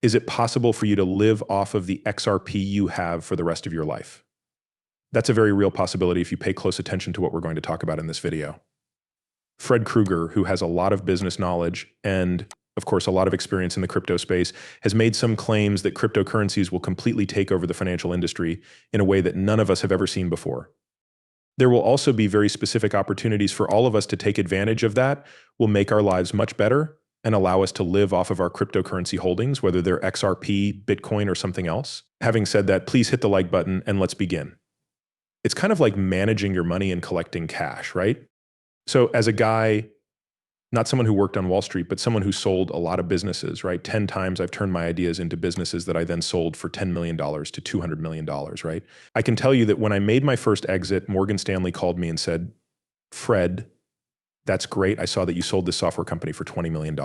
Is it possible for you to live off of the XRP you have for the rest of your life? That's a very real possibility if you pay close attention to what we're going to talk about in this video. Fred Krueger, who has a lot of business knowledge and, of course, a lot of experience in the crypto space, has made some claims that cryptocurrencies will completely take over the financial industry in a way that none of us have ever seen before. There will also be very specific opportunities for all of us to take advantage of that, will make our lives much better, and allow us to live off of our cryptocurrency holdings, whether they're XRP, Bitcoin, or something else. Having said that, please hit the like button and let's begin. It's kind of like managing your money and collecting cash, right? So as a guy, not someone who worked on Wall Street, but someone who sold a lot of businesses, right? 10 times I've turned my ideas into businesses that I then sold for $10 million to $200 million, right? I can tell you that when I made my first exit, Morgan Stanley called me and said, Fred, that's great. I saw that you sold this software company for $20 million.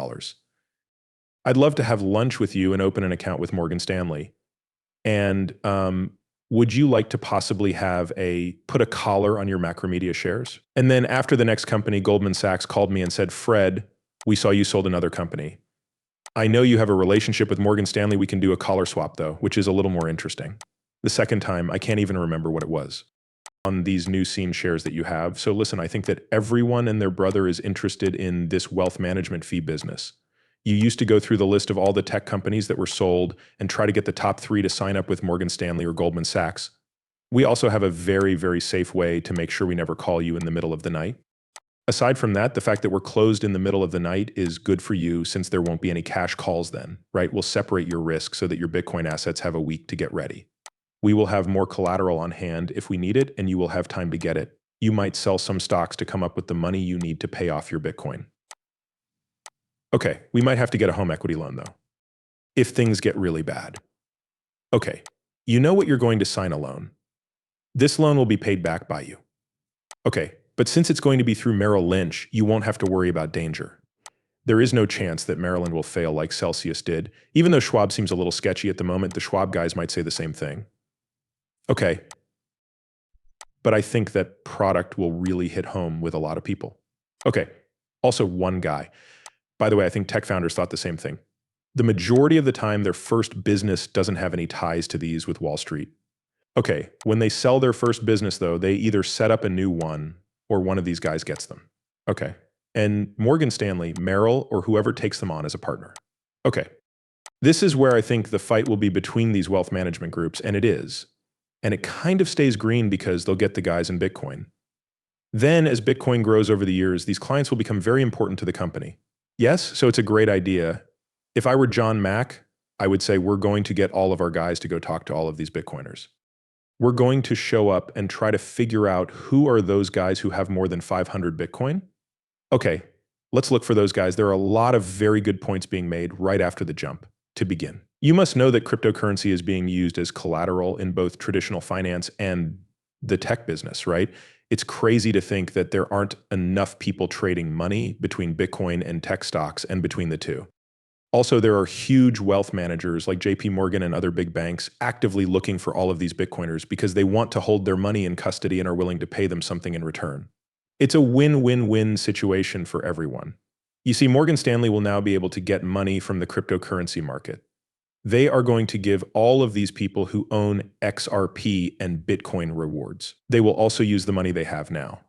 I'd love to have lunch with you and open an account with Morgan Stanley. And would you like to possibly put a collar on your Macromedia shares? And then after the next company, Goldman Sachs called me and said, Fred, we saw you sold another company. I know you have a relationship with Morgan Stanley. We can do a collar swap though, which is a little more interesting. The second time, I can't even remember what it was on these new scene shares that you have. So listen, I think that everyone and their brother is interested in this wealth management fee business. You used to go through the list of all the tech companies that were sold and try to get the top 3 to sign up with Morgan Stanley or Goldman Sachs. We also have a very, very safe way to make sure we never call you in the middle of the night. Aside from that, the fact that we're closed in the middle of the night is good for you since there won't be any cash calls then, right? We'll separate your risk so that your Bitcoin assets have a week to get ready. We will have more collateral on hand if we need it, and you will have time to get it. You might sell some stocks to come up with the money you need to pay off your Bitcoin. Okay, we might have to get a home equity loan though, if things get really bad. Okay, you know what you're going to sign a loan. This loan will be paid back by you. Okay, but since it's going to be through Merrill Lynch, you won't have to worry about danger. There is no chance that Maryland will fail like Celsius did. Even though Schwab seems a little sketchy at the moment, the Schwab guys might say the same thing. Okay, but I think that product will really hit home with a lot of people. Okay, also one guy. By the way, I think tech founders thought the same thing. The majority of the time, their first business doesn't have any ties to these with Wall Street. Okay, when they sell their first business though, they either set up a new one or one of these guys gets them. Okay, and Morgan Stanley, Merrill, or whoever takes them on as a partner. Okay, this is where I think the fight will be between these wealth management groups, and it is. And it kind of stays green because they'll get the guys in Bitcoin. Then as Bitcoin grows over the years, these clients will become very important to the company. Yes, so it's a great idea. If I were John Mack, I would say we're going to get all of our guys to go talk to all of these Bitcoiners. We're going to show up and try to figure out who are those guys who have more than 500 Bitcoin. Okay, let's look for those guys. There are a lot of very good points being made right after the jump to begin. You must know that cryptocurrency is being used as collateral in both traditional finance and the tech business, right? It's crazy to think that there aren't enough people trading money between Bitcoin and tech stocks and between the two. Also, there are huge wealth managers like JP Morgan and other big banks actively looking for all of these Bitcoiners because they want to hold their money in custody and are willing to pay them something in return. It's a win-win-win situation for everyone. You see, Morgan Stanley will now be able to get money from the cryptocurrency market. They are going to give all of these people who own XRP and Bitcoin rewards. They will also use the money they have now.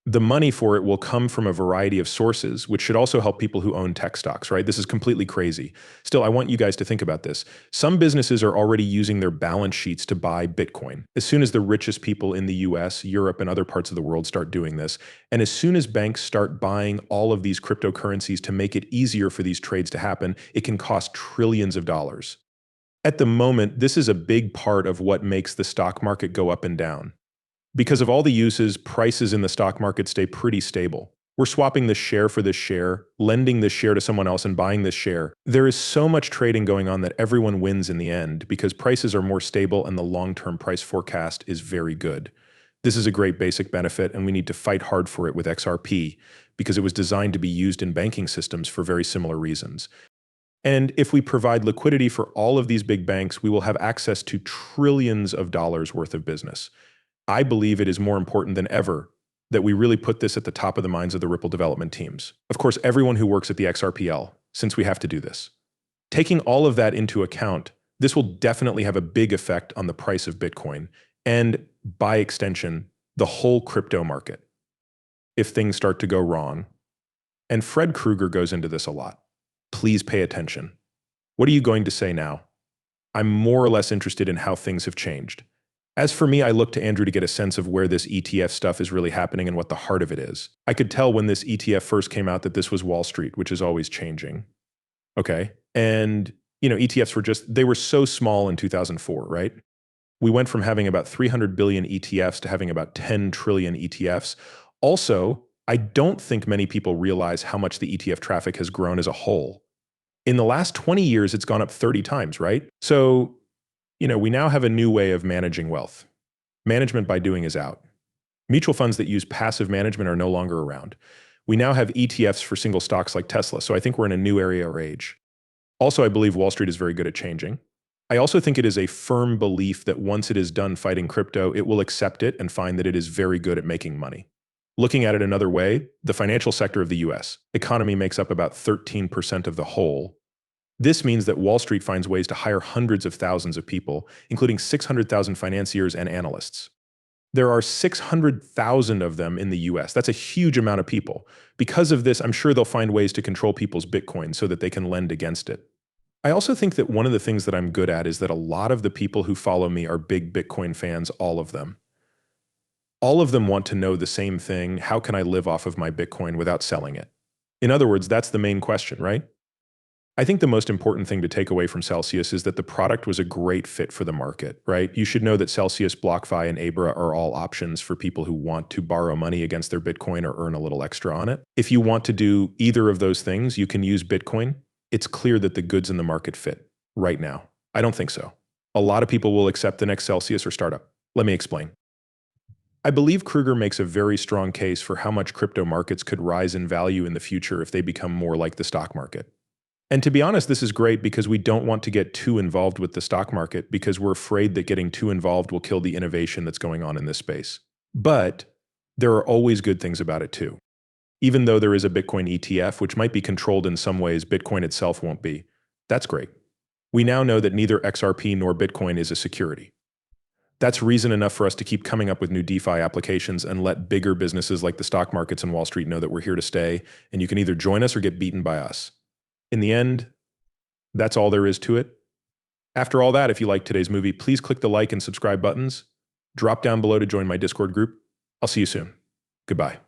The money for it will come from a variety of sources, which should also help people who own tech stocks, right? This is completely crazy. Still, I want you guys to think about this. Some businesses are already using their balance sheets to buy Bitcoin. As soon as the richest people in the US, Europe, and other parts of the world start doing this, and as soon as banks start buying all of these cryptocurrencies to make it easier for these trades to happen, it can cost trillions of dollars. At the moment, this is a big part of what makes the stock market go up and down. Because of all the uses, prices in the stock market stay pretty stable. We're swapping this share for this share, lending this share to someone else and buying this share. There is so much trading going on that everyone wins in the end because prices are more stable and the long-term price forecast is very good. This is a great basic benefit and we need to fight hard for it with XRP because it was designed to be used in banking systems for very similar reasons. And if we provide liquidity for all of these big banks, we will have access to trillions of dollars worth of business. I believe it is more important than ever that we really put this at the top of the minds of the Ripple development teams. Of course, everyone who works at the XRPL, since we have to do this. Taking all of that into account, this will definitely have a big effect on the price of Bitcoin and, by extension, the whole crypto market if things start to go wrong. And Fred Krueger goes into this a lot. Please pay attention. What are you going to say now? I'm more or less interested in how things have changed. As for me, I look to Andrew to get a sense of where this ETF stuff is really happening and what the heart of it is. I could tell when this ETF first came out that this was Wall Street, which is always changing. Okay. And, ETFs they were so small in 2004, right? We went from having about 300 billion ETFs to having about 10 trillion ETFs. Also, I don't think many people realize how much the ETF traffic has grown as a whole. In the last 20 years, it's gone up 30 times, right? So, we now have a new way of managing wealth. Management by doing is out. Mutual funds that use passive management are no longer around. We now have ETFs for single stocks like Tesla, so I think we're in a new area or age. Also, I believe Wall Street is very good at changing. I also think it is a firm belief that once it is done fighting crypto, it will accept it and find that it is very good at making money. Looking at it another way, the financial sector of the US economy makes up about 13% of the whole. This means that Wall Street finds ways to hire hundreds of thousands of people, including 600,000 financiers and analysts. There are 600,000 of them in the US. That's a huge amount of people. Because of this, I'm sure they'll find ways to control people's Bitcoin so that they can lend against it. I also think that one of the things that I'm good at is that a lot of the people who follow me are big Bitcoin fans, all of them. All of them want to know the same thing: how can I live off of my Bitcoin without selling it? In other words, that's the main question, right? I think the most important thing to take away from Celsius is that the product was a great fit for the market, right? You should know that Celsius, BlockFi, and Abra are all options for people who want to borrow money against their Bitcoin or earn a little extra on it. If you want to do either of those things, you can use Bitcoin. It's clear that the goods in the market fit right now. I don't think so. A lot of people will accept the next Celsius or startup. Let me explain. I believe Krueger makes a very strong case for how much crypto markets could rise in value in the future if they become more like the stock market. And to be honest, this is great because we don't want to get too involved with the stock market because we're afraid that getting too involved will kill the innovation that's going on in this space. But there are always good things about it too. Even though there is a Bitcoin ETF, which might be controlled in some ways, Bitcoin itself won't be. That's great. We now know that neither XRP nor Bitcoin is a security. That's reason enough for us to keep coming up with new DeFi applications and let bigger businesses like the stock markets and Wall Street know that we're here to stay, and you can either join us or get beaten by us. In the end, that's all there is to it. After all that, if you liked today's movie, please click the like and subscribe buttons. Drop down below to join my Discord group. I'll see you soon. Goodbye.